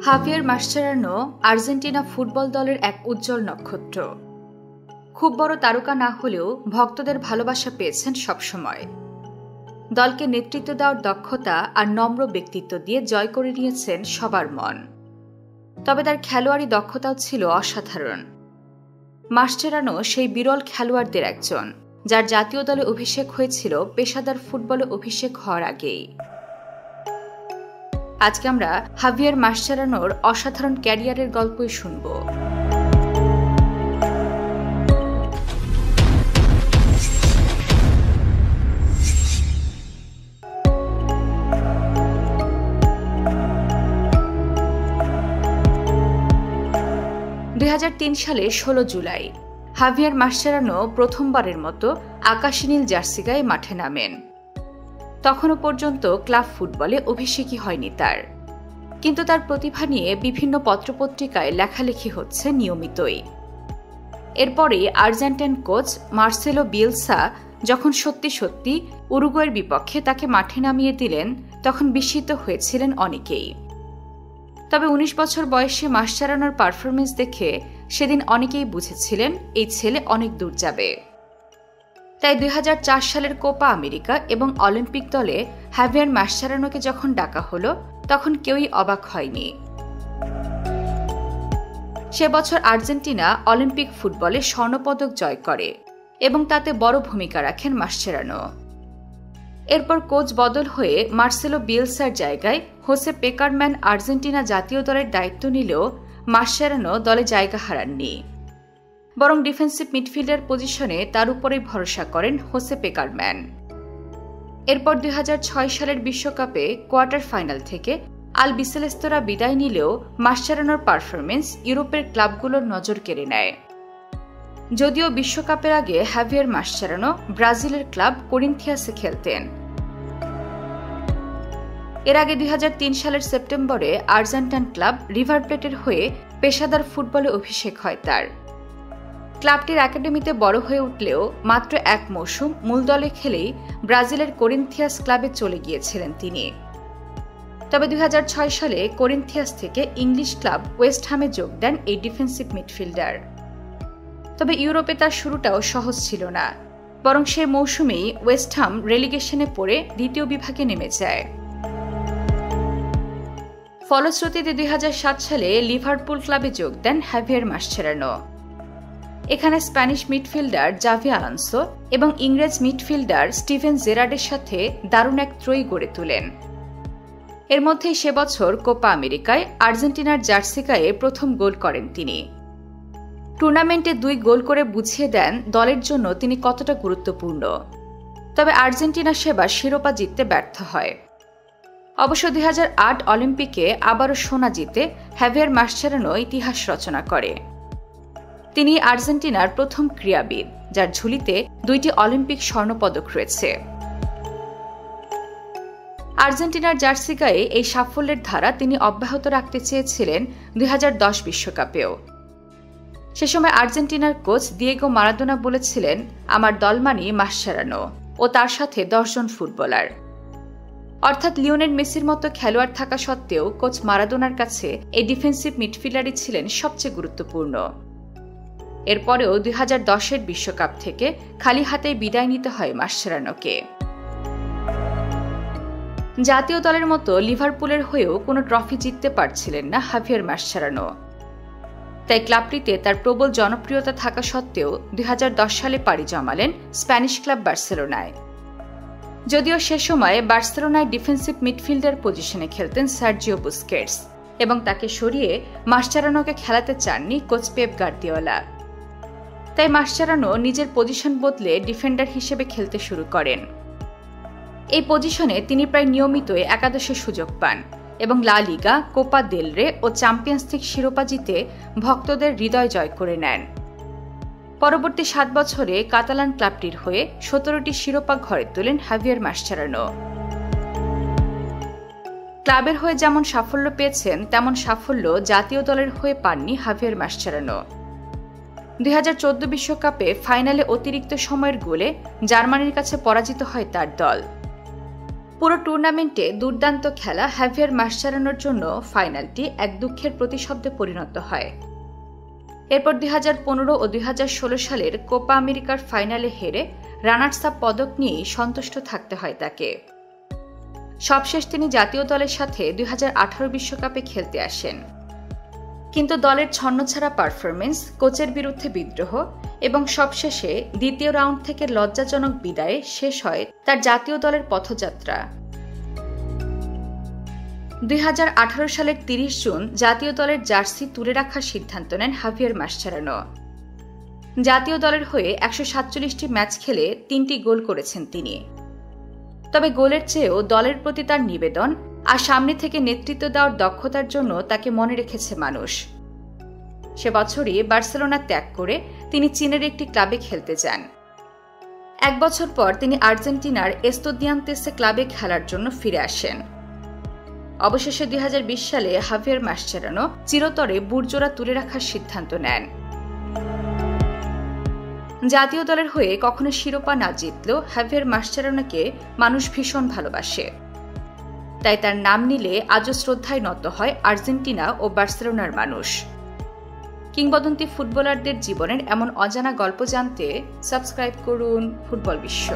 Javier Mascherano Argentina football দলের এক উজ্জ্বল নক্ষত্র। খুব বড় তারকা না হলেও ভক্তদের ভালোবাসা পেয়েছেন সবসময়। দলকে নেতৃত্ব দেওয়ার দক্ষতা আর নম্র ব্যক্তিত্ব দিয়ে জয় করে নিয়েছেন সবার মন। তবে তার খেলোয়াড়ি দক্ষতাও ছিল অসাধারণ। মাসচেরানো সেই বিরল খেলোয়াড়দের একজন, যার জাতীয় দলে অভিষেক হয়েছিল পেশাদার ফুটবলে অভিষেক হওয়ার আগেই। আজকে আমরা হাভিয়ের মাসচেরানোর অসাধারণ ক্যারিয়ারের গল্পই শুনব। সালে 16 জুলাই হাভিয়ের মাসচেরানো প্রথমবারের মতো আকাশী নীল জার্সি গায়ে মাঠে নামেন। তখনও পর্যন্ত ক্লাব ফুটবলে অভিষেকই হয়নি তার, কিন্তু তার প্রতিভা নিয়ে বিভিন্ন পত্রপত্রিকায় লেখালেখি হচ্ছে নিয়মিতই। এরপরে আর্জেন্টাইন কোচ মার্সেলো বিয়েলসা যখন সত্যি সত্যি উরুগুয়ের বিপক্ষে তাকে মাঠে নামিয়ে দিলেন, তখন বিস্মিত হয়েছিলেন অনেকেই। তবে 19 বছর বয়সে মাসচেরানোর পারফরমেন্স দেখে সেদিন অনেকেই বুঝেছিলেন এই ছেলে অনেক দূর যাবে। তাই 2004 সালের কোপা আমেরিকা এবং অলিম্পিক দলে হাভিয়ের মাসচেরানোকে যখন ডাকা হলো, তখন কেউই অবাক হয়নি। সে বছর আর্জেন্টিনা অলিম্পিক ফুটবলে স্বর্ণপদক জয় করে এবং তাতে বড় ভূমিকা রাখেন মাসচেরানো। এরপর কোচ বদল হয়ে মার্সেলো বিয়েলসার জায়গায় হোসে পেকারম্যান আর্জেন্টিনা জাতীয় দলের দায়িত্ব নিলেও মাসচেরানো দলে জায়গা হারাননি, বরং ডিফেন্সিভ মিডফিল্ডার পজিশনে তার উপরেই ভরসা করেন হোসে পেকারম্যান। এরপর 2006 সালের বিশ্বকাপে কোয়ার্টার ফাইনাল থেকে আলবিসেলেস্তোরা বিদায় নিলেও মাসচেরানোর পারফরমেন্স ইউরোপের ক্লাবগুলোর নজর কেড়ে নেয়। যদিও বিশ্বকাপের আগে হাভিয়ের মাসচেরানো ব্রাজিলের ক্লাব করিন্থিয়াসে খেলতেন। এর আগে 2003 সালের সেপ্টেম্বরে আর্জেন্টাইন ক্লাব রিভার প্লেটের হয়ে পেশাদার ফুটবলে অভিষেক হয় তার। ক্লাবটির একাডেমিতে বড় হয়ে উঠলেও মাত্র এক মৌসুম মূল দলে খেলেই ব্রাজিলের করিন্থিয়াস ক্লাবে চলে গিয়েছিলেন তিনি। তবে 2006 সালে করিন্থিয়াস থেকে ইংলিশ ক্লাব ওয়েস্ট হামে যোগ দেন এই ডিফেন্সিভ মিডফিল্ডার। তবে ইউরোপে তার শুরুটাও সহজ ছিল না, বরং সে মৌসুমেই ওয়েস্ট হাম রেলিগেশনে পড়ে দ্বিতীয় বিভাগে নেমে যায়। ফলশ্রুতিতে 2007 সালে লিভারপুল ক্লাবে যোগ দেন হাভিয়ের মাসচেরানো। এখানে স্প্যানিশ মিডফিল্ডার জাভি আলোনসো এবং ইংরেজ মিডফিল্ডার স্টিভেন জেরার্ডের সাথে দারুণ এক ত্রয়ী গড়ে তোলেন। এর মধ্যেই সে বছর কোপা আমেরিকায় আর্জেন্টিনার জার্সি গায়ে প্রথম গোল করেন তিনি। টুর্নামেন্টে 2 গোল করে বুঝিয়ে দেন দলের জন্য তিনি কতটা গুরুত্বপূর্ণ। তবে আর্জেন্টিনা সেবার শিরোপা জিততে ব্যর্থ হয়। অবশ্য 2008 অলিম্পিকে আবারও সোনা জিতে হাভিয়ের মাসচেরানো ইতিহাস রচনা করে। তিনি আর্জেন্টিনার প্রথম ক্রীড়াবিদ যার ঝুলিতে 2টি অলিম্পিক স্বর্ণপদক রয়েছে। আর্জেন্টিনার জার্সি গায়ে এই সাফল্যের ধারা তিনি অব্যাহত রাখতে চেয়েছিলেন 2010 বিশ্বকাপেও। সে সময় আর্জেন্টিনার কোচ দিয়েগো মারাদোনা বলেছিলেন, আমার দল মানেই মাসচেরানো ও তার সাথে 10 জন ফুটবলার। অর্থাৎ লিওনেল মেসির মতো খেলোয়াড় থাকা সত্ত্বেও কোচ মারাদোনার কাছে এই ডিফেন্সিভ মিডফিল্ডারই ছিলেন সবচেয়ে গুরুত্বপূর্ণ। এরপরেও 2010 বিশ্বকাপ থেকে খালি হাতে বিদায় নিতে হয় মাসচেরানোকে। জাতীয় দলের মতো লিভারপুলের হয়েও কোনো ট্রফি জিততে পারছিলেন না হাভিয়ের মাসচেরানো। তাই ক্লাবটিতে তার প্রবল জনপ্রিয়তা থাকা সত্ত্বেও 2010 সালে পাড়ি জমালেন স্প্যানিশ ক্লাব বার্সেলোনায়। যদিও সে সময় বার্সেলোনায় ডিফেন্সিভ মিডফিল্ডার পজিশনে খেলতেন সার্জিও বুস্কেটস এবং তাকে সরিয়ে মাসচেরানোকে খেলাতে চাননি কোচ পেপ গার্দিওলা। তাই মাসচেরানো নিজের পজিশন বদলে ডিফেন্ডার হিসেবে খেলতে শুরু করেন। এই পজিশনে তিনি প্রায় নিয়মিতই একাদশে সুযোগ পান এবং লা লিগা, কোপা দেল রে ও চ্যাম্পিয়ন্স লিগ শিরোপা জিতে ভক্তদের হৃদয় জয় করে নেন। পরবর্তী 7 বছরে কাতালান ক্লাবটির হয়ে 17টি শিরোপা ঘরে তোলেন হাভিয়ের মাসচেরানো। ক্লাবের হয়ে যেমন সাফল্য পেয়েছেন, তেমন সাফল্য জাতীয় দলের হয়ে পাননি হাভিয়ের মাসচেরানো। 2014 বিশ্বকাপে ফাইনালে অতিরিক্ত সময়ের গোলে জার্মানির কাছে পরাজিত হয় তার দল। পুরো টুর্নামেন্টে দুর্দান্ত খেলা হাভিয়ার মাসচেরানোর জন্য ফাইনালটি এক দুঃখের প্রতিশব্দে পরিণত হয়। এরপর 2015 ও 2016 সালের কোপা আমেরিকার ফাইনালে হেরে রানার্স আপ পদক নিয়েই সন্তুষ্ট থাকতে হয় তাকে। সবশেষ তিনি জাতীয় দলের সাথে 2018 বিশ্বকাপে খেলতে আসেন, কিন্তু দলের ছন্নছাড়া পারফরমেন্স, কোচের বিরুদ্ধে বিদ্রোহ এবং সবশেষে দ্বিতীয় রাউন্ড থেকে লজ্জাজনক বিদায়ে শেষ হয় তার জাতীয় দলের পথযাত্রা। 2018 সালের 30 জুন জাতীয় দলের জার্সি তুলে রাখার সিদ্ধান্ত নেন হাভিয়ার মাসচেরানো। জাতীয় দলের হয়ে 147টি ম্যাচ খেলে 3টি গোল করেছেন তিনি। তবে গোলের চেয়েও দলের প্রতি তার নিবেদন আর সামনে থেকে নেতৃত্ব দেওয়ার দক্ষতার জন্য তাকে মনে রেখেছে মানুষ। সে বছরই বার্সেলোনা ত্যাগ করে তিনি চীনের একটি ক্লাবে খেলতে যান। 1 বছর পর তিনি আর্জেন্টিনার এস্তুদিয়ান্তেসে ক্লাবে খেলার জন্য ফিরে আসেন। অবশেষে 2020 সালে হাভিয়ার মাসচেরানো চিরতরে বুটজোড়া তুলে রাখার সিদ্ধান্ত নেন। জাতীয় দলের হয়ে কখনো শিরোপা না জিতলেও হাভিয়ার মাসচেরানোকে মানুষ ভীষণ ভালোবাসে। তাই তার নাম নিলে আজও শ্রদ্ধায় নত হয় আর্জেন্টিনা ও বার্সেলোনার মানুষ। কিংবদন্তি ফুটবলারদের জীবনের এমন অজানা গল্প জানতে সাবস্ক্রাইব করুন ফুটবল বিশ্ব।